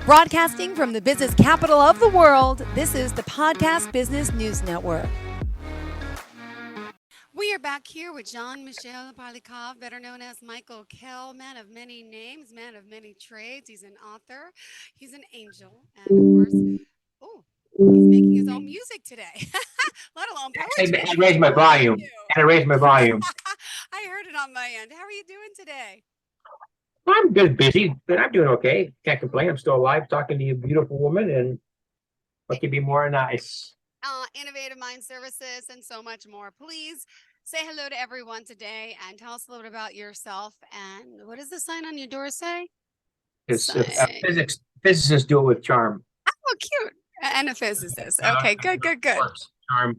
Broadcasting from the business capital of the world, this is the Podcast Business News Network. We are back here with Michel Polyakov, better known as Michael Kell, man of many names, man of many trades. He's an author, he's an angel, and of course, he's making his own music today, let alone poetry. I raised my volume. I raised my volume. I heard it on my end. How are you doing today? I'm good, busy, but I'm doing okay. Can't complain. I'm still alive, talking to you, beautiful woman, and what could be more nice? Innovative Mind Services and so much more. Please say hello to everyone today and tell us a little bit about yourself. And what does the sign on your door say? Physicists do it with charm. Oh, cute. And a physicist. Okay, good. Charm.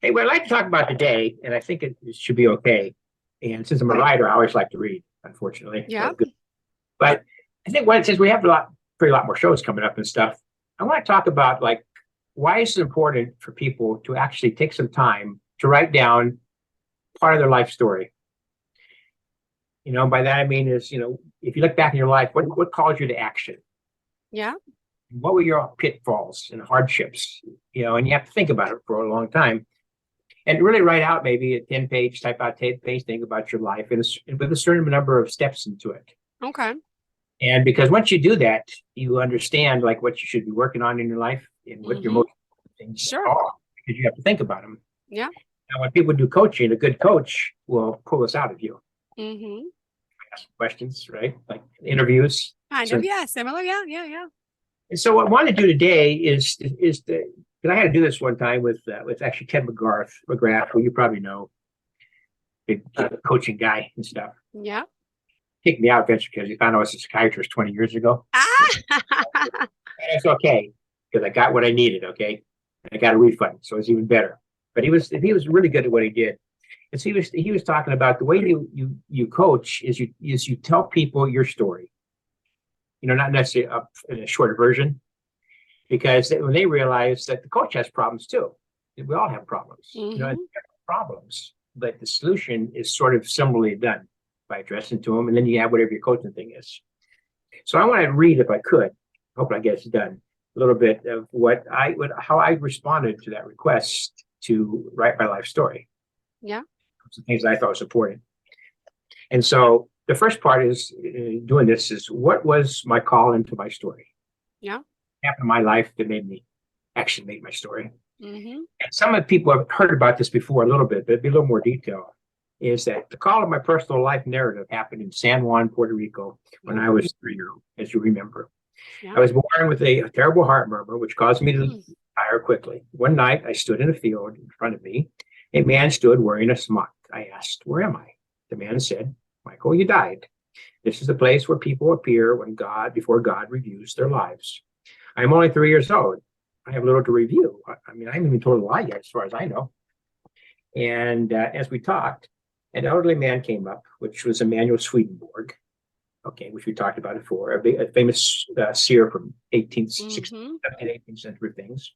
Hey, what I'd like to talk about today, and I think it should be okay. And since I'm a writer, I always like to read, unfortunately. Yeah. But I think since we have a lot more shows coming up and stuff, I want to talk about why is it important for people to actually take some time to write down part of their life story. By that I mean is, if you look back in your life, what caused you to action? Yeah. What were your pitfalls and hardships? And you have to think about it for a long time. And really write out maybe a 10-page, type out 10-page thing about your life and with a certain number of steps into it. Okay. And because once you do that, you understand what you should be working on in your life and what your most things are, because you have to think about them. Yeah. Now, when people do coaching, a good coach will pull this out of you. Mm-hmm. Ask questions, right? Like interviews. Similar. Yeah. And so what I want to do today is because I had to do this one time with actually Ted McGrath, who you probably know, big coaching guy and stuff. Yeah. Kicked me out eventually because he found out I was a psychiatrist 20 years ago. And it's okay because I got what I needed. Okay, and I got a refund, so it's even better. But he was really good at what he did. And so he was talking about the way you coach is you tell people your story. Not necessarily in a shorter version, because when they realize that the coach has problems too, we all have problems. Problems, but the solution is sort of similarly done by addressing to them, and then you have whatever your coaching thing is. So I want to read, if I could, hope I get it done, a little bit of how I responded to that request to write my life story. Yeah. Some things I thought was important. And so the first part is doing this is, what was my call into my story? Yeah. Happened in my life that made me actually make my story. Mm-hmm. And some of the people have heard about this before a little bit, but it'd be a little more detail. Is that the call of my personal life narrative happened in San Juan, Puerto Rico, when I was 3 years old, as you remember. Yeah. I was born with a terrible heart murmur, which caused me to retire quickly. One night, I stood in a field in front of me. A man stood wearing a smock. I asked, "Where am I?" The man said, "Michael, you died. This is the place where people appear before God reviews their lives. I'm only 3 years old. I have little to review. I haven't even told a lie yet, as far as I know." And as we talked, an elderly man came up, which was Emanuel Swedenborg, which we talked about before, a famous seer from 18th century things.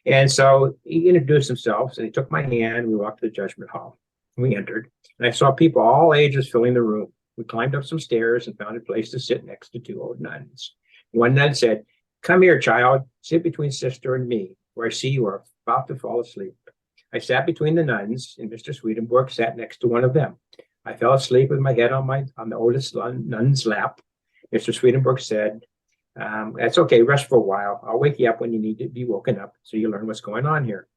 And so he introduced himself, and he took my hand. We walked to the judgment hall. We entered, and I saw people all ages filling the room. We climbed up some stairs and found a place to sit next to two old nuns. One nun said, "Come here, child, sit between sister and me, where I see you are about to fall asleep." I sat between the nuns, and Mr. Swedenborg sat next to one of them. I fell asleep with my head on the oldest nun's lap. Mr. Swedenborg said, "That's okay, rest for a while. I'll wake you up when you need to be woken up, so you learn what's going on here."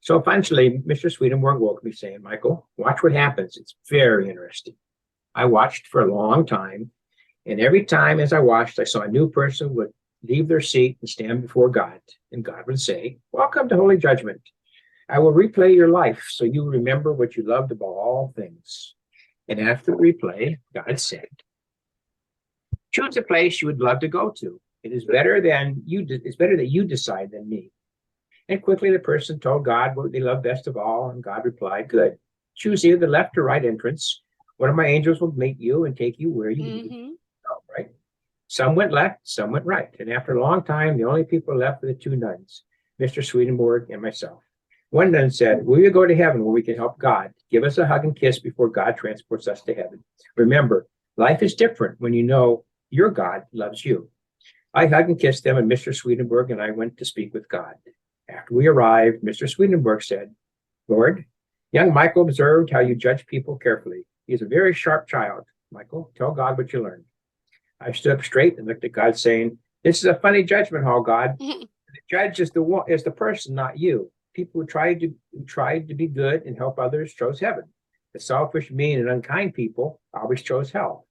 So eventually, Mr. Swedenborg woke me saying, "Michael, watch what happens. It's very interesting." I watched for a long time, and every time as I watched, I saw a new person would leave their seat and stand before God, and God would say, "Welcome to Holy Judgment. I will replay your life so you remember what you loved above all things." And after the replay, God said, "Choose a place you would love to go to. It's better that you decide than me." And quickly the person told God what they loved best of all, and God replied, "Good. Choose either the left or right entrance. One of my angels will meet you and take you where you need to go." Right? Some went left, some went right. And after a long time, the only people left were the two nuns, Mr. Swedenborg and myself. One nun said, "Will you go to heaven where we can help God? Give us a hug and kiss before God transports us to heaven. Remember, life is different when you know Your God loves you. I hugged and kissed them, and Mr. Swedenborg and I went to speak with God. After we arrived, Mr. Swedenborg said, Lord, young Michael observed how you judge people carefully. He is a very sharp child. Michael, tell God what you learned. I stood up straight and looked at God, saying, this is a funny judgment hall, God. The judge is the person, not you. People who tried to be good and help others chose heaven. The selfish, mean, and unkind people always chose hell.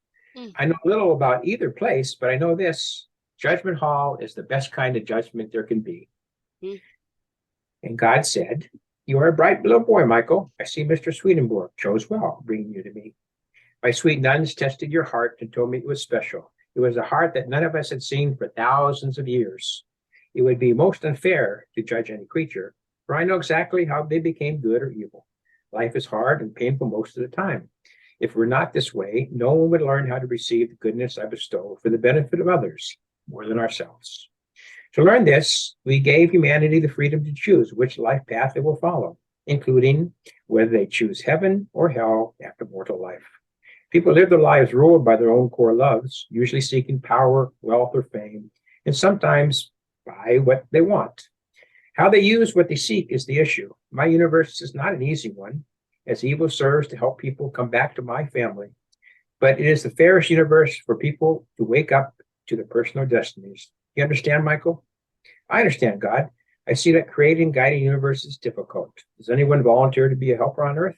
I know little about either place, but I know this. Judgment hall is the best kind of judgment there can be. And God said, you are a bright little boy, Michael. I see Mr. Swedenborg chose well, bringing you to me. My sweet nuns tested your heart and told me it was special. It was a heart that none of us had seen for thousands of years. It would be most unfair to judge any creature, for I know exactly how they became good or evil. Life is hard and painful most of the time. If we're not this way, no one would learn how to receive the goodness I bestow for the benefit of others more than ourselves. To learn this, we gave humanity the freedom to choose which life path they will follow, including whether they choose heaven or hell after mortal life. People live their lives ruled by their own core loves, usually seeking power, wealth, or fame, and sometimes by what they want. How they use what they seek is the issue. My universe is not an easy one, as evil serves to help people come back to my family. But it is the fairest universe for people to wake up to their personal destinies. You understand, Michael? I understand, God. I see that creating and guiding universe is difficult. Does anyone volunteer to be a helper on Earth?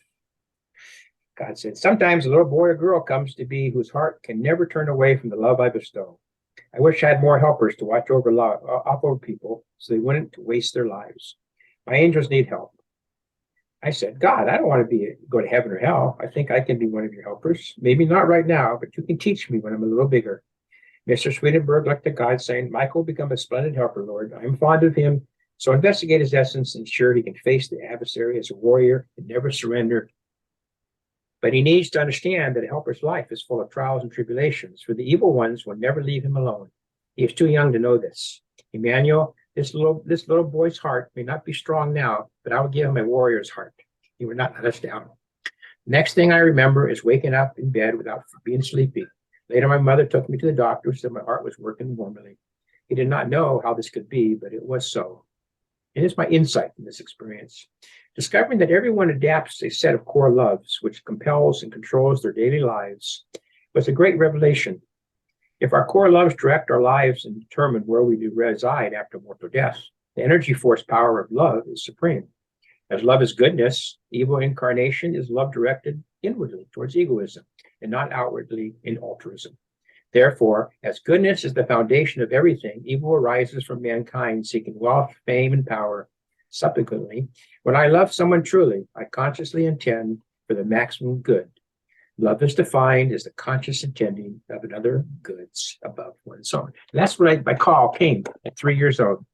God said, sometimes a little boy or girl comes to be whose heart can never turn away from the love I bestow. I wish I had more helpers to watch over people so they wouldn't waste their lives. My angels need help. I said, God, I don't want to go to heaven or hell. I think I can be one of your helpers. Maybe not right now, but you can teach me when I'm a little bigger. Mr. Swedenborg looked at God, saying, Michael will become a splendid helper, Lord. I am fond of him, so investigate his essence and ensure he can face the adversary as a warrior and never surrender. But he needs to understand that a helper's life is full of trials and tribulations, for the evil ones will never leave him alone. He is too young to know this. Emmanuel, this little boy's heart may not be strong now, but I will give him a warrior's heart. He will not let us down. Next thing I remember is waking up in bed without being sleepy. Later, my mother took me to the doctor, said my heart was working normally. He did not know how this could be, but it was so. It is my insight from this experience. Discovering that everyone adapts a set of core loves, which compels and controls their daily lives, was a great revelation. If our core loves direct our lives and determine where we do reside after mortal death, the energy force power of love is supreme. As love is goodness, evil incarnation is love directed inwardly towards egoism and not outwardly in altruism. Therefore, as goodness is the foundation of everything, evil arises from mankind seeking wealth, fame, and power. Subsequently, when I love someone truly, I consciously intend for the maximum good. Love is defined as the conscious intending of another goods above one's own. And that's when my call came at 3 years old.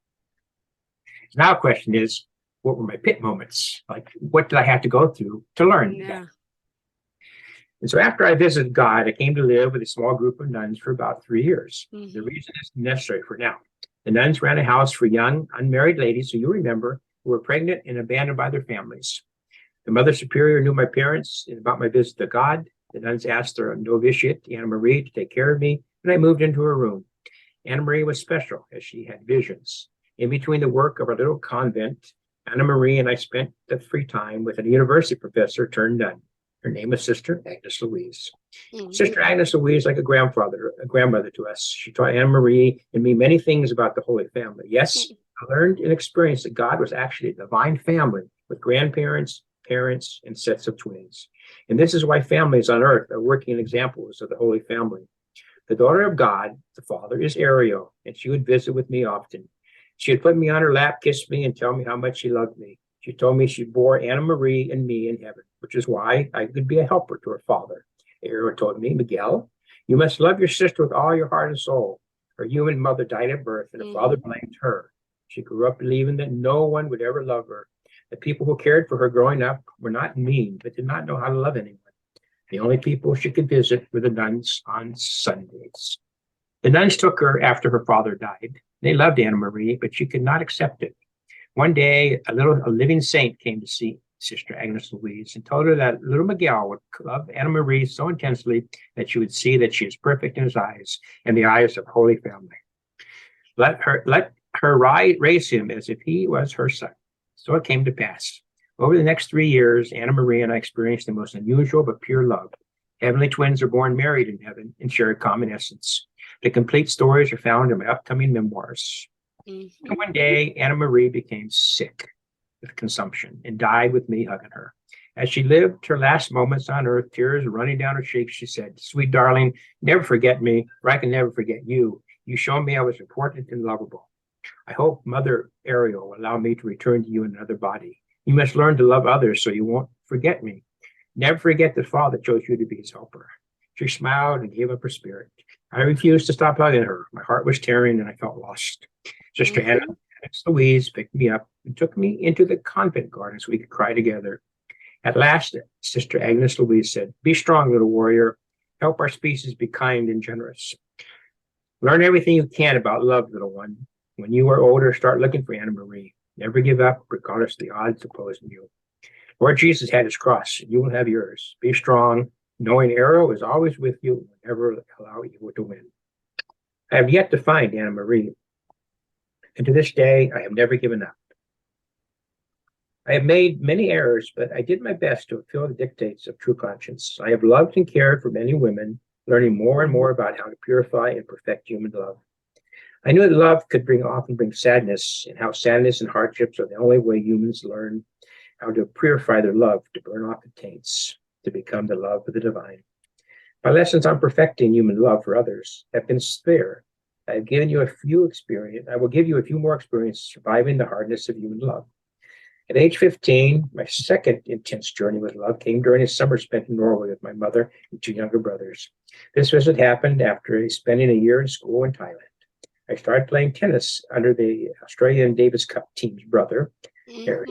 Now the question is, what were my pit moments? Like, what did I have to go through to learn that? And so after I visited God, I came to live with a small group of nuns for about 3 years. The reason is necessary for now. The nuns ran a house for young, unmarried ladies, who you remember, who were pregnant and abandoned by their families. The Mother Superior knew my parents and about my visit to God. The nuns asked their novitiate, Anna Marie, to take care of me, and I moved into her room. Anna Marie was special, as she had visions. In between the work of our little convent, Anna Marie and I spent the free time with a university professor turned nun. Her name is Sister Agnes Louise. Sister Agnes Louise, like a grandmother to us. She taught Anna Marie and me many things about the Holy Family. Yes, I learned and experienced that God was actually a divine family with grandparents, parents, and sets of twins. And this is why families on earth are working examples of the Holy Family. The daughter of God, the Father, is Ariel, and she would visit with me often. She would put me on her lap, kiss me, and tell me how much she loved me. She told me she bore Anna Marie and me in heaven, which is why I could be a helper to her father. Ariel told me, Miguel, you must love your sister with all your heart and soul. Her human mother died at birth, and her father blamed her. She grew up believing that no one would ever love her. The people who cared for her growing up were not mean, but did not know how to love anyone. The only people she could visit were the nuns on Sundays. The nuns took her after her father died. They loved Anna Marie, but she could not accept it. One day, a living saint came to see Sister Agnes Louise, and told her that little Miguel would love Anna Marie so intensely that she would see that she is perfect in his eyes and the eyes of Holy Family. Let her raise him as if he was her son. So it came to pass. Over the next 3 years, Anna Marie and I experienced the most unusual but pure love. Heavenly twins are born married in heaven and share a common essence. The complete stories are found in my upcoming memoirs. Mm-hmm. And one day, Anna Marie became sick with consumption and died with me hugging her. As she lived her last moments on earth, tears running down her cheeks, she said, "Sweet darling, never forget me, or I can never forget you. You showed me I was important and lovable. I hope Mother Ariel will allow me to return to you in another body. You must learn to love others so you won't forget me. Never forget the Father chose you to be his helper." She smiled and gave up her spirit. I refused to stop hugging her. My heart was tearing and I felt lost. Sister Anna Louise picked me up and took me into the convent garden so we could cry together. At last, Sister Agnes Louise said, "Be strong, little warrior. Help our species be kind and generous. Learn everything you can about love, little one. When you are older, start looking for Anna Marie. Never give up, regardless of the odds opposing you. Lord Jesus had his cross, and you will have yours. Be strong, knowing Ariel is always with you and will never allow you to win." I have yet to find Anna Marie, and to this day, I have never given up. I have made many errors, but I did my best to fulfill the dictates of true conscience. I have loved and cared for many women, learning more and more about how to purify and perfect human love. I knew that love could often bring sadness, and how sadness and hardships are the only way humans learn how to purify their love, to burn off the taints, to become the love of the divine. My lessons on perfecting human love for others have been severe. I have given you a few experience. I will give you a few more experiences surviving the hardness of human love. At age 15, my second intense journey with love came during a summer spent in Norway with my mother and 2 younger brothers. This visit happened after spending a year in school in Thailand. I started playing tennis under the Australian Davis Cup team's brother, Harry.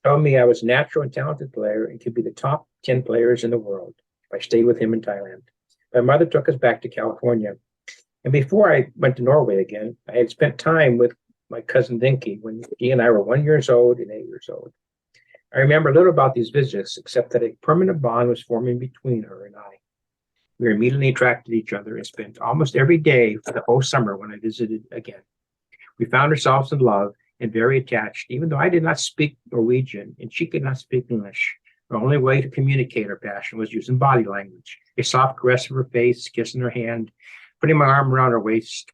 Told me I was a natural and talented player and could be the top 10 players in the world if I stayed with him in Thailand. My mother took us back to California. And before I went to Norway again, I had spent time with my cousin Dinky when he and I were 1 year old and 8 years old. I remember little about these visits, except that a permanent bond was forming between her and I. We were immediately attracted to each other and spent almost every day for the whole summer when I visited again. We found ourselves in love and very attached, even though I did not speak Norwegian and she could not speak English. The only way to communicate our passion was using body language, a soft caress of her face, kissing her hand, putting my arm around her waist.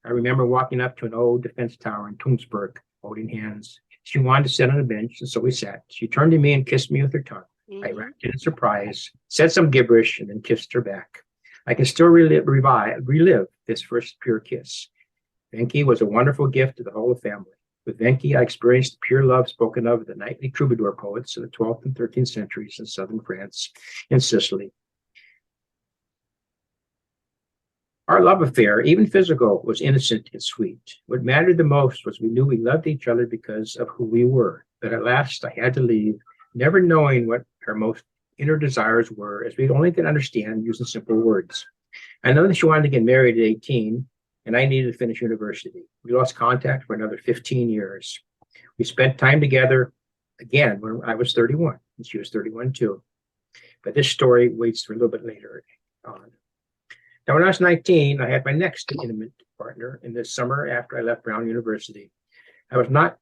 I remember walking up to an old defense tower in Tungsberg, holding hands. She wanted to sit on a bench, and so we sat. She turned to me and kissed me with her tongue. I reacted in surprise, said some gibberish, and then kissed her back. I can still relive this first pure kiss. Venki was a wonderful gift to the whole family. With Venki, I experienced the pure love spoken of the knightly troubadour poets of the 12th and 13th centuries in southern France and Sicily. Our love affair, even physical, was innocent and sweet. What mattered the most was we knew we loved each other because of who we were. But at last I had to leave, never knowing what her most inner desires were, as we only could understand using simple words. I know that she wanted to get married at 18, and I needed to finish university. We lost contact for another 15 years. We spent time together again when I was 31, and she was 31 too. But this story waits for a little bit later on. Now, when I was 19, I had my next intimate partner in the summer after I left Brown University. I would not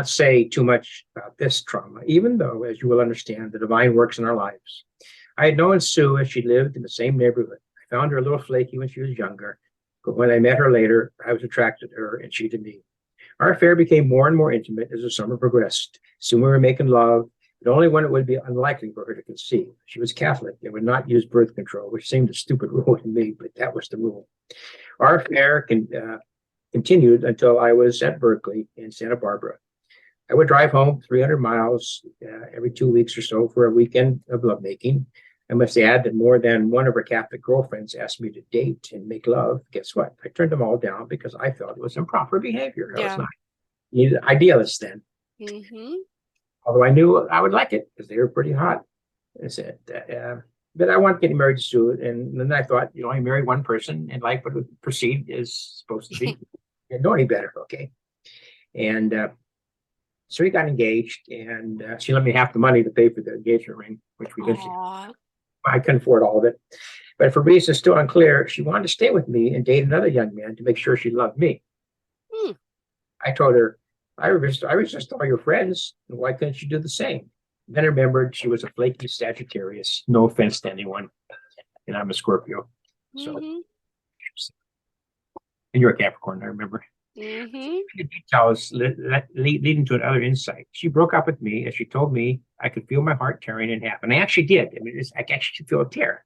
say too much about this trauma, even though, as you will understand, the divine works in our lives. I had known Sue as she lived in the same neighborhood. I found her a little flaky when she was younger, but when I met her later, I was attracted to her and she to me. Our affair became more and more intimate as the summer progressed. Soon we were making love, but only when it would be unlikely for her to conceive. She was Catholic and would not use birth control, which seemed a stupid rule to me, but that was the rule. Our affair continued until I was at Berkeley in Santa Barbara. I would drive home 300 miles every 2 weeks or so for a weekend of lovemaking. I must add that more than one of her Catholic girlfriends asked me to date and make love. Guess what? I turned them all down because I felt it was improper behavior. I was not an idealist then. Although I knew I would like it because they were pretty hot. I said, but I want getting married to Sue. And then I thought, you only marry one person and life would proceed as supposed to be. Didn't know any better, okay? And So we got engaged, and she lent me half the money to pay for the engagement ring, which we did. Aw. I couldn't afford all of it. But for reasons still unclear, she wanted to stay with me and date another young man to make sure she loved me. Hmm. I told her, I resist all your friends, and why couldn't you do the same? Then I remembered she was a flaky Sagittarius. No offense to anyone. And I'm a Scorpio. So, Mhm. and you're a Capricorn, I remember. Mhm. The details leading to another insight. She broke up with me as she told me I could feel my heart tearing in half. And I actually did. I mean, I actually could feel a tear.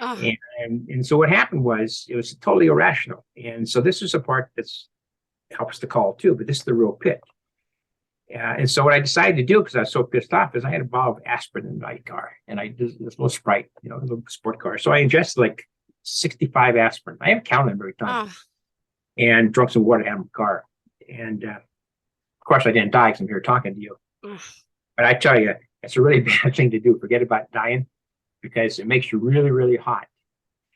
Oh. And so what happened was it was totally irrational. And so this is a part that's helps to call too, but this is the real pit. And so what I decided to do, because I was so pissed off, is I had a bottle of aspirin in my car, and I did this little Sprite, a little sport car. So I ingested like 65 aspirin. I haven't counted them every time. Oh. And drunk some water out of my car. And of course, I didn't die because I'm here talking to you. Ugh. But I tell you, it's a really bad thing to do. Forget about dying, because it makes you really, really hot.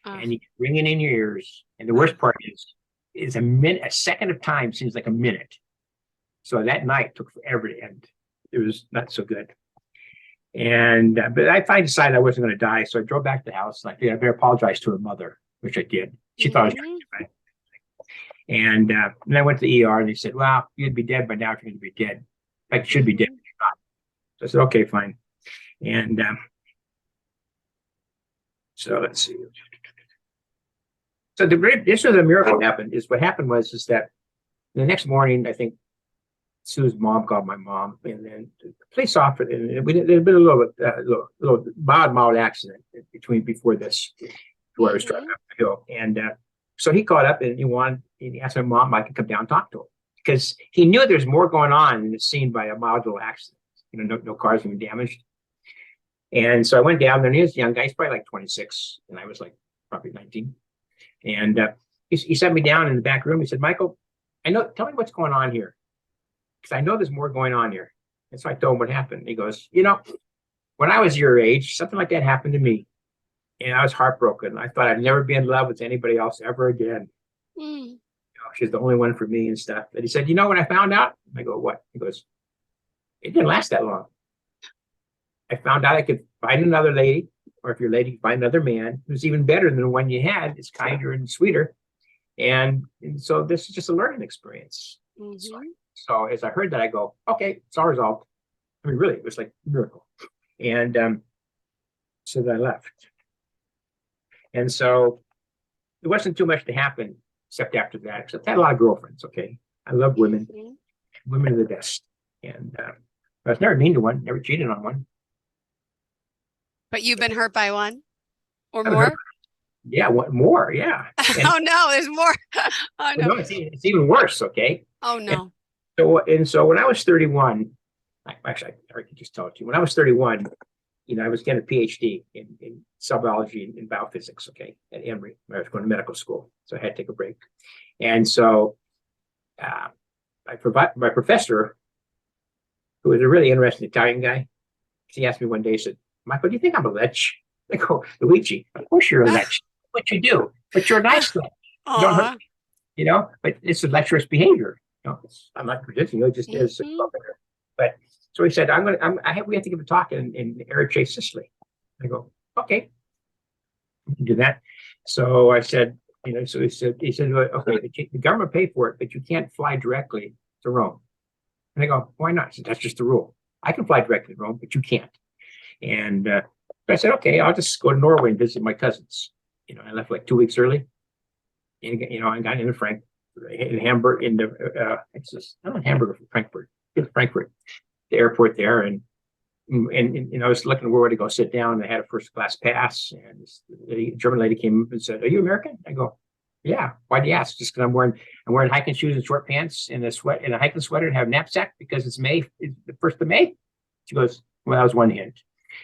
Ugh. And you get ringing in your ears. And the worst part is a second of time seems like a minute. So that night took forever to end. It was not so good. And but I finally decided I wasn't going to die, so I drove back to the house. And I better apologize to her mother, which I did. She thought I was going to die. And then I went to the ER, and they said, "Well, you'd be dead by now if you're going to be dead. Like, you should be dead, but you're not." So I said, "Okay, fine." And so let's see. So this was a miracle happened. What happened was that the next morning, I think Sue's mom called my mom, and then the police officer. And there'd been a little mild accident before this, where I was driving up the hill, and so he called up and he asked my mom if I could come down and talk to him, because he knew there's more going on in the scene by a mild little accident. No cars even damaged. And so I went down there, and he was a young guy, he's probably like 26, and I was like probably 19. And he sat me down in the back room. He said, "Michael, tell me what's going on here, because I know there's more going on here." And so I told him what happened. He goes, "When I was your age, something like that happened to me. And I was heartbroken. I thought I'd never be in love with anybody else ever again. Mm. She's the only one for me and stuff." And he said, "When I found out?" I go, "What?" He goes, "It didn't last that long. I found out I could find another lady, or if your lady find another man who's even better than the one you had, is kinder and sweeter. And so this is just a learning experience." Mhm. So as I heard that, I go, "Okay, it's all resolved." I mean, really, it was like a miracle. And so then I left. And so there wasn't too much to happen except after that, except I had a lot of girlfriends. Okay. I love women. Mhm. Women are the best. And I was never mean to one, never cheated on one. But you've been hurt by one or Haven't heard- more? Yeah, what more? Yeah. And Oh no, there's more. Oh no, no. it's even worse. Okay. Oh no. So when I was 31, actually, I can just tell it to you. When I was 31, I was getting a PhD in cell biology and biophysics, okay, at Emory. I was going to medical school, so I had to take a break. And so my professor, who was a really interesting Italian guy, he asked me one day, he said, "Michael, do you think I'm a lech?" I go, "Luigi, of course you're a lech. What you do, but you're a nice lech. You don't hurt me, but it's a lecherous behavior. I'm not predicting, it just is." But so he said, we have to give a talk in Erice, Sicily. I go, "Okay, we can do that." So I said, so he said, "Well, okay, the government paid for it, but you can't fly directly to Rome." And I go, "Why not?" He said, "That's just the rule. I can fly directly to Rome, but you can't." And I said, "Okay, I'll just go to Norway and visit my cousins." I left like 2 weeks early. And, I got into Hamburg, not Hamburg, Frankfurt, the airport there. And I was looking where to go sit down. And I had a first class pass. And this German lady came up and said, "Are you American?" I go, "Yeah." "Why do you ask?" "Just because I'm wearing hiking shoes and short pants and a hiking sweater and have a knapsack because it's May, it's the 1st of May. She goes, "Well, that was one hint."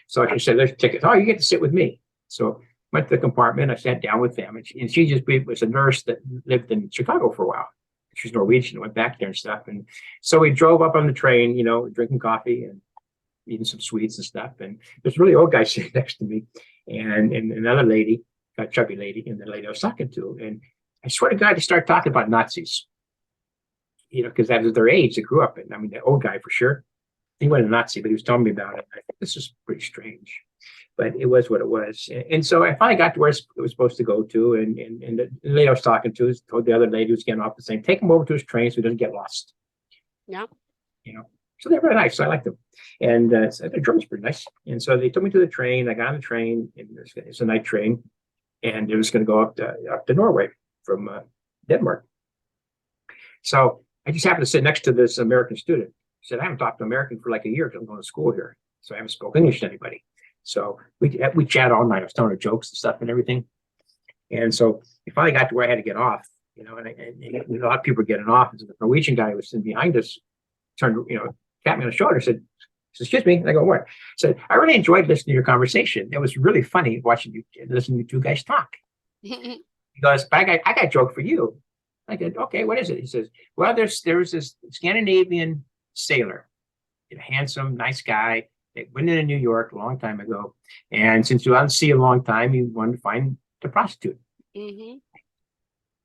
So she said, "There's tickets. Oh, you get to sit with me." So went to the compartment. I sat down with them, and she was a nurse that lived in Chicago for a while. She's Norwegian, went back there and stuff. And so we drove up on the train, drinking coffee and eating some sweets and stuff. And there's a really old guy sitting next to me, and another lady, a chubby lady, and the lady I was talking to. And I swear to God, they started talking about Nazis. because that was their age. They grew up in. I mean, the old guy for sure. He wasn't a Nazi, but he was telling me about it. I think this is pretty strange, but it was what it was. And so I finally got to where it was supposed to go to, and the lady I was talking to told the other lady who was getting off the same, take him over to his train so he doesn't get lost. Yeah. So they're very nice. So I like them, and so the German's pretty nice. And so they took me to the train. I got on the train, and it's a night train, and it was going to go up to Norway from Denmark. So I just happened to sit next to this American student. He said, I haven't talked to American for like a year because I'm going to school here. So I haven't spoken English to anybody. So we chat all night. I was telling her jokes and stuff and everything. And so we finally got to where I had to get off, and a lot of people were getting off. And so the Norwegian guy who was sitting behind us turned, tapped me on the shoulder, said, excuse me. And I go, what? Said, I really enjoyed listening to your conversation. It was really funny listening to you two guys talk. He goes, but I got a joke for you. I said, okay, what is it? He says, well, there's this Scandinavian sailor, a handsome, nice guy. They went into New York a long time ago. And since you haven't seen a long time, he wanted to find the prostitute. Mm-hmm.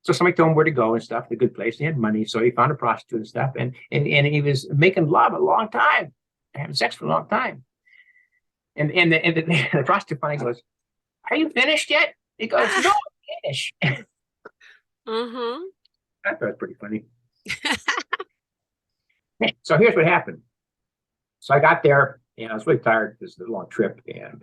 So somebody told him where to go and stuff, a good place. He had money, so he found a prostitute and stuff. And he was making love a long time, having sex for a long time. And the prostitute finally goes, are you finished yet? He goes, no, I'm finished. Uh-huh. I thought it was pretty funny. So here's what happened. So I got there, and I was really tired because it was a long trip. And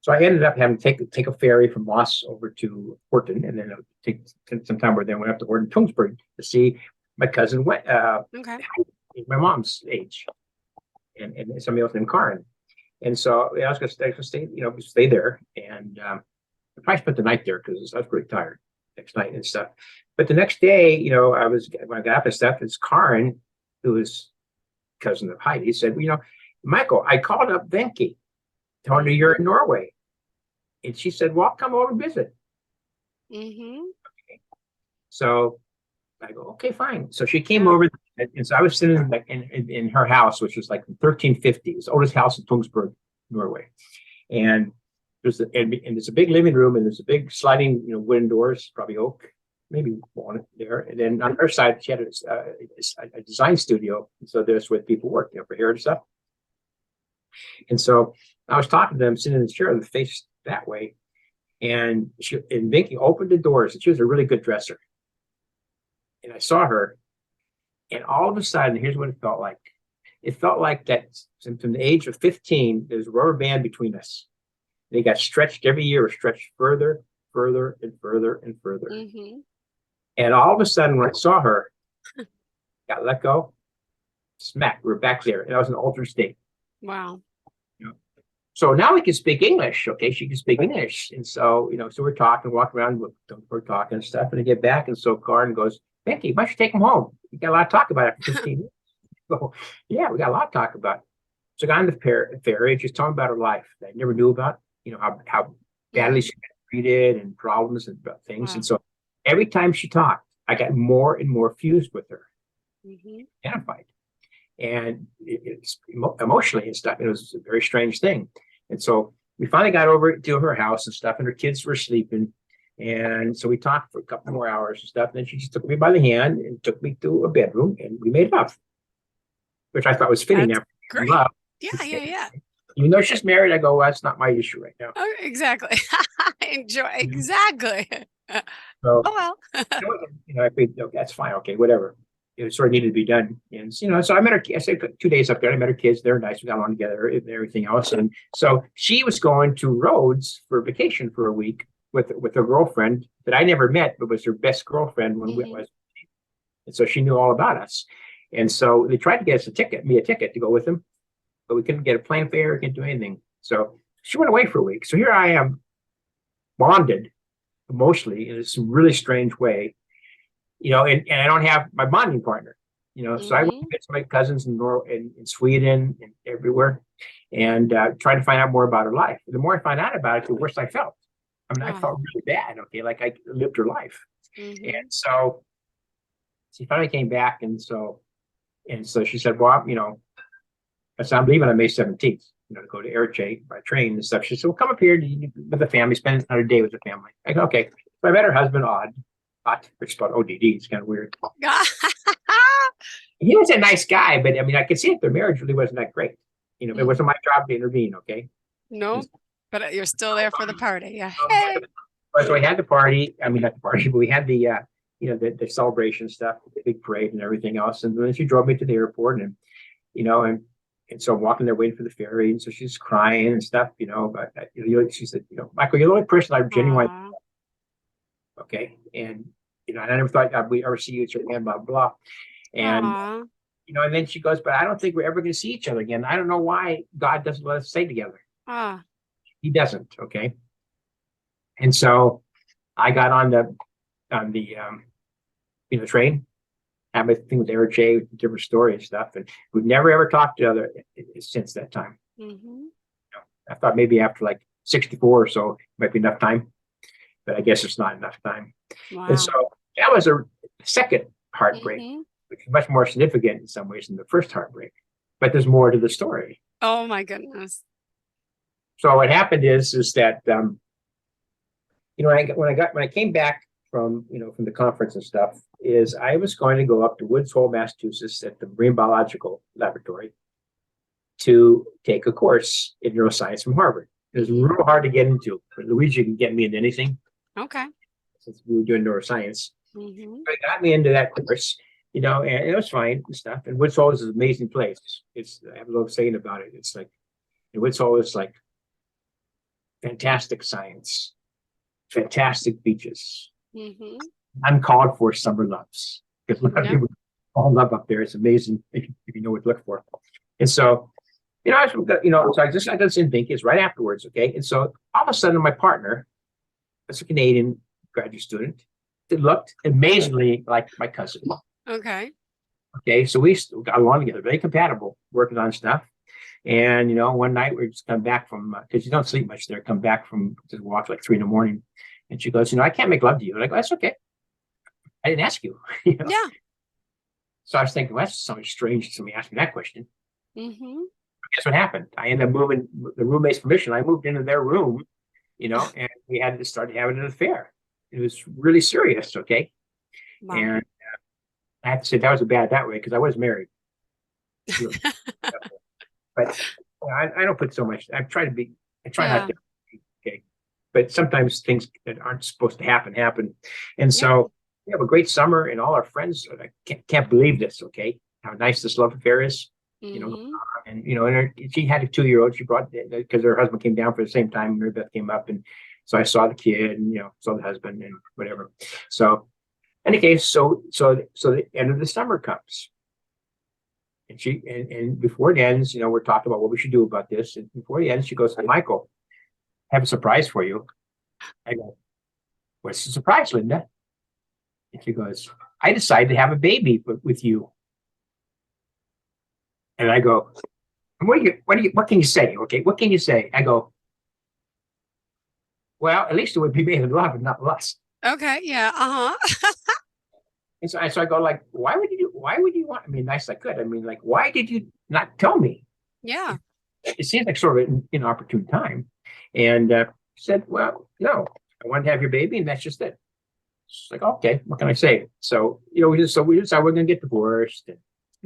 so I ended up having to take a ferry from Moss over to Horton, and then take some time where then went up to Horton, Tungsberg to see my cousin, Okay. my mom's age, and somebody else named Karen. And so I was going to stay there, and I probably spent the night there because I was pretty tired next night and stuff. But the next day, when I got up and stuff, it's Karen, who is cousin of Heidi, said, Michael, I called up Venki, telling her you're in Norway. And she said, well, I'll come over and visit. Mm-hmm. Okay. So I go, okay, fine. So she came over, and so I was sitting in her house, which was like 1350s, the oldest house in Tungsberg, Norway. And there's a big living room, and there's a big sliding, wooden doors, probably oak, maybe walnut there. And then on her side, she had a design studio. So there's where people work, for hair and stuff. And so I was talking to them, sitting in the chair, the face that way. And Vicky opened the doors, and she was a really good dresser. And I saw her, and all of a sudden, here's what it felt like. It felt like that from the age of 15, there's a rubber band between us. They got stretched every year, or stretched further, further, and further, and further. Mm-hmm. And all of a sudden, when I saw her, got let go, smack, we're back there. And I was in an altered state. Wow. So now we can speak English. Okay, she can speak English. And so, so we're talking, walking around, we're talking and stuff. And I get back, and so Karen goes, Becky, why don't you take him home? We got a lot to talk about after 15 minutes. So, yeah, we got a lot to talk about. So I got on the ferry, just talking about her life that I never knew about, how badly she got treated and problems and things. Wow. And so every time she talked, I got more and more fused with her, identified. And it's emotionally and stuff. It was a very strange thing. And so we finally got over to her house and stuff, and her kids were sleeping. And so we talked for a couple more hours and stuff. And then she just took me by the hand and took me to a bedroom, and we made love, which I thought was fitting. That's After great. love. Yeah. Even though she's married, I go, well, that's not my issue right now. Oh, exactly. Enjoy. Exactly. So, Oh, well. that's fine. Okay, whatever. It sort of needed to be done. And, so I met her, I stayed 2 days up there. I met her kids. They're nice. We got along together and everything else. And so she was going to Rhodes for vacation for a week with her girlfriend that I never met, but was her best girlfriend when we was. And so she knew all about us. And so they tried to get us a ticket to go with them, but we couldn't get a plane fare, couldn't do anything. So she went away for a week. So here I am, bonded emotionally in this really strange way. And I don't have my bonding partner, so I went to visit my cousins in Sweden and everywhere, and tried to find out more about her life. The more I find out about it, the worse I felt. I mean, I felt really bad. Okay, like I lived her life. And so she finally came back, and so she said, well, I said, I'm leaving on May 17th, to go to Erice by train and stuff. She said, well, come up here with the family, spend another day with the family. I go, okay. So I met her husband, Odd. which is spelled ODD. It's kind of weird. God. He was a nice guy, but I mean, I could see it. Their marriage really wasn't that great. You know, it wasn't my job to intervene. Okay. No, but you're still there for the party. Yeah. Um, Hey. So we had the party. I mean, not the party, but we had the, the celebration stuff, the big parade and everything else. And then she drove me to the airport, and so I'm walking there waiting for the ferry, and so she's crying and stuff. But she said, Michael, you're the only person I've genuinely Aw. okay, and and I never thought we'd ever see you again, blah blah. And Aw. and then she goes, but I don't think we're ever going to see each other again. I don't know why God doesn't let us stay together. Ah. He doesn't. Okay. And so I got on the train, had my thing with Eric J, different story and stuff, and we've never ever talked to each other since that time. Mm-hmm. I thought maybe after like 64 or so might be enough time, but I guess it's not enough time. Wow. And so that was a second heartbreak, Mhm. which is much more significant in some ways than the first heartbreak. But there's more to the story. Oh my goodness. So what happened is that when I came back from the conference and stuff, is I was going to go up to Woods Hole, Massachusetts at the Marine Biological Laboratory to take a course in neuroscience from Harvard. It was real hard to get into, but Luigi can get me into anything Okay. since we were doing neuroscience. Mm-hmm. It got me into that course, and it was fine and stuff. And Woods Hole is an amazing place. I have a little saying about it. It's like, Woods Hole is like fantastic science, fantastic beaches, Mm-hmm. uncalled for summer loves. Because a lot of Yeah. people fall in love up there. It's amazing if you know what to look for. And so, so I got this in Vinky. It's right afterwards. Okay. And so all of a sudden, my partner, that's a Canadian graduate student, that looked amazingly like my cousin. Okay. Okay. So we got along together, very compatible, working on stuff. And, one night we just come back from, because you don't sleep much there, come back from just walk like 3 a.m. And she goes, I can't make love to you. And I go, that's okay. I didn't ask you. Yeah. So I was thinking, well, that's something strange. Somebody asked me that question. Mm-hmm. Guess what happened? I ended up moving the roommate's permission. I moved into their room, and we had to start having an affair. It was really serious. Okay. Wow. And I have to say that was bad that way because I was married. But I don't put so much. I try not to. Okay. But sometimes things that aren't supposed to happen. And so we have a great summer, and all our friends can't believe this. Okay. How nice this love affair is. Mm-hmm. And she had a 2-year-old. She brought because her husband came down for the same time. Mary Beth came up, and so I saw the kid, and saw the husband and whatever. So, in any case, so the end of the summer comes, and she and before it ends, we're talking about what we should do about this. And before it ends, she goes, "Hey, Michael, I have a surprise for you." I go, "What's the surprise, Linda?" And she goes, "I decided to have a baby with you." And I go, what can you say? Okay, what can you say? I go, well, at least it would be made in love and not lust. Okay. Yeah. Uh-huh. And so I go like, why would you want, I mean, nice I could. I mean, like, why did you not tell me? Yeah. It seems like sort of an inopportune time. And said, well, no, I wanted to have your baby, and that's just it. It's like, okay, what can I say? So, we decided we're going to get divorced, and,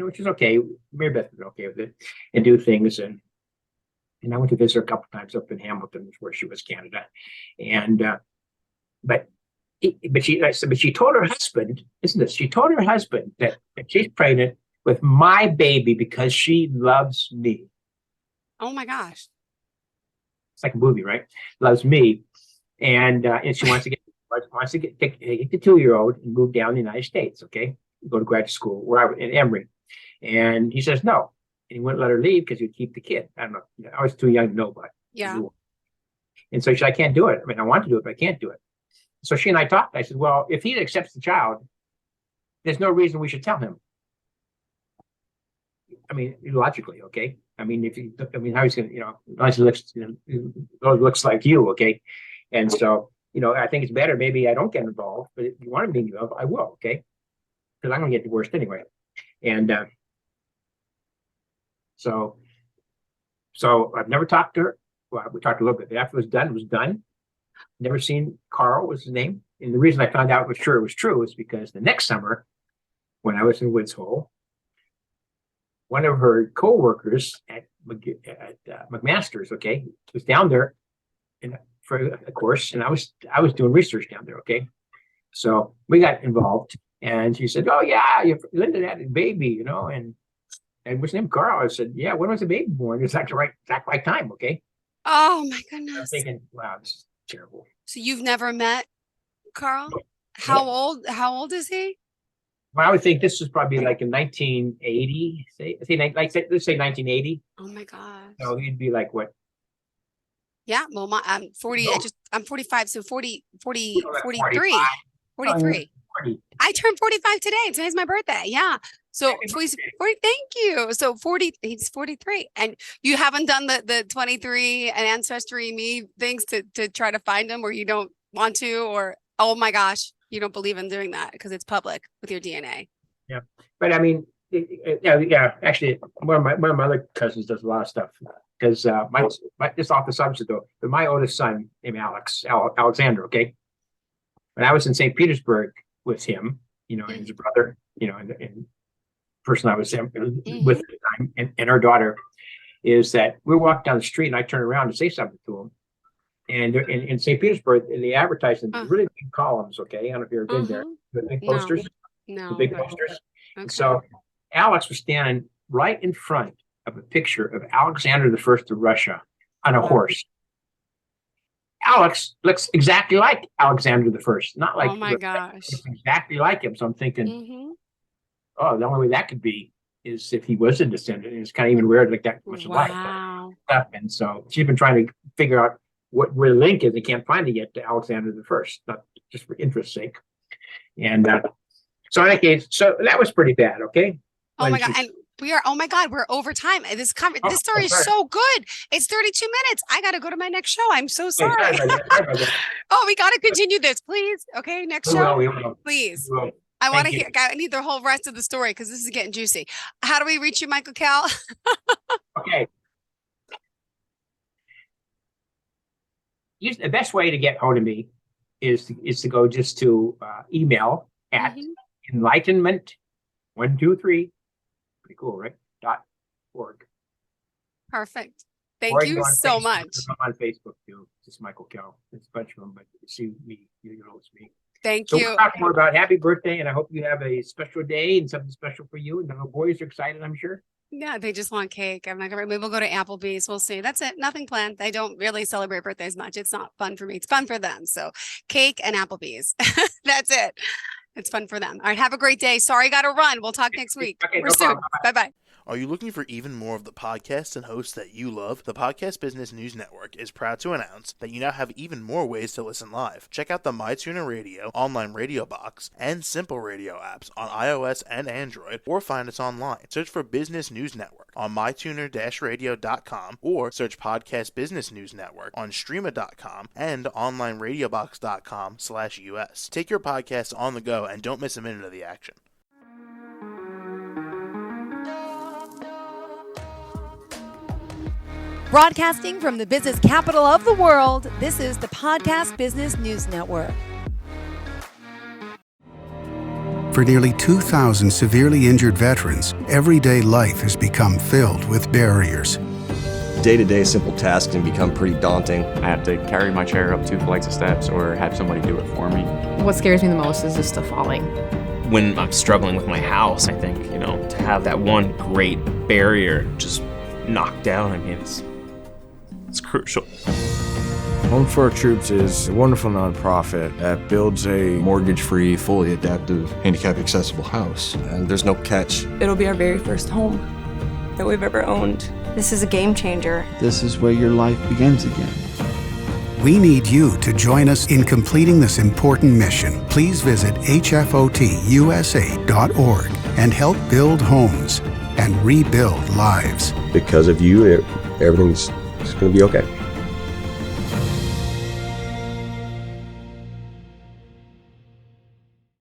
which is okay. Mary Beth was okay with it, and do things. And I went to visit her a couple of times up in Hamilton, where she was, Canada. And, but she told her husband, isn't this? She told her husband that she's pregnant with my baby because she loves me. Oh my gosh. It's like a movie, right? Loves me. And she wants to take the 2-year-old and move down to the United States. Okay. Go to graduate school where I was in Emory. And he says no. And he wouldn't let her leave because he'd keep the kid. I don't know. I was too young to know, but Yeah. and so she said, I can't do it. I mean, I want to do it, but I can't do it. So she and I talked. I said, well, if he accepts the child, there's no reason we should tell him. I mean, logically, okay. I mean, how he's going to, unless he looks like you, okay. And so, I think it's better. Maybe I don't get involved, but if you want to be involved, I will, okay. Because I'm going to get divorced anyway. And so I've never talked to her. Well, we talked a little bit, but after it was done, Never seen Carl was his name. And the reason I found out it was true is because the next summer, when I was in Woods Hole, one of her co-workers at McMaster's, okay, was down there for a course, and I was doing research down there, okay. So we got involved, and she said, "Oh yeah, Linda had a baby, and what's his name, Carl?" I said, "Yeah, when was the baby born?" It's like the right time, okay. Oh my I'm goodness. thinking, wow, this is terrible. So you've never met Carl? How old is he? Well, I would think this was probably like in 1980, let's say 1980. Oh my gosh. So he'd be like what? Yeah, well, I'm 40. No. I'm 45, so 43. 45. 43. 40. I turned 45 today. Today's my birthday. Yeah. So he's 40. Thank you. So 40. He's 43, and you haven't done the 23 and Ancestry Me things to try to find him, or you don't want to, or oh my gosh, you don't believe in doing that because it's public with your DNA. Yeah, but I mean, yeah. Actually, one of my other cousins does a lot of stuff because just off the subject though, but my oldest son named Alexander. Okay, when I was in St. Petersburg with him, and his brother, and person I was with at the time, and our daughter, is that we walked down the street and I turned around to say something to him. And in St. Petersburg, they advertised in really big columns, okay? I don't know if you've ever been there. The big posters. No. The big posters. Okay. So Alex was standing right in front of a picture of Alexander I of Russia on a horse. Alex looks exactly like Alexander I. Not like, oh my gosh, looks exactly like him. So I'm thinking, oh, the only way that could be is if he was a descendant. It's kind of even weird, like that much alike. Wow. And so she's been trying to figure out where the link is. They can't find it yet to Alexander I, not just for interest's sake. And so in that case, so that was pretty bad. Okay. Oh my God. And oh my God, we're over time. This story is so good. It's 32 minutes. I got to go to my next show. I'm so sorry. Oh, we got to continue this, please. Okay. Next show. We will. Please. I want to hear, I need the whole rest of the story because this is getting juicy. How do we reach you, Michael Kell? Okay. The best way to get hold of me is to go just to email at enlightenment123, pretty cool, right? .org. Perfect. Thank you so much. I'm on Facebook too, just Michael Kell. There's a bunch of them, but see me, you know it's me. Thank you. We'll talk more about happy birthday, and I hope you have a special day and something special for you. And the little boys are excited, I'm sure. Yeah, they just want cake. I'm not gonna. Maybe we'll go to Applebee's. We'll see. That's it. Nothing planned. I don't really celebrate birthdays much. It's not fun for me. It's fun for them. So, cake and Applebee's. That's it. It's fun for them. All right. Have a great day. Sorry, got to run. We'll talk next week. Okay, We're soon. Bye-bye. Are you looking for even more of the podcasts and hosts that you love? The Podcast Business News Network is proud to announce that you now have even more ways to listen live. Check out the MyTuner Radio, online radio box, and Simple Radio apps on iOS and Android, or find us online. Search for Business News Network on mytuner-radio.com, or search Podcast Business News Network on streama.com and onlineradiobox.com/US. Take your podcast on the go and don't miss a minute of the action. Broadcasting from the business capital of the world, this is the Podcast Business News Network. For nearly 2,000 severely injured veterans, everyday life has become filled with barriers. Day-to-day simple tasks can become pretty daunting. I have to carry my chair up 2 flights of steps or have somebody do it for me. What scares me the most is just the falling. When I'm struggling with my house, I think, to have that one great barrier just knocked down, it's crucial. Home for Our Troops is a wonderful nonprofit that builds a mortgage-free, fully adaptive, handicap-accessible house. And there's no catch. It'll be our very first home that we've ever owned. This is a game changer. This is where your life begins again. We need you to join us in completing this important mission. Please visit hfotusa.org and help build homes and rebuild lives. Because of you, everything's going to be okay.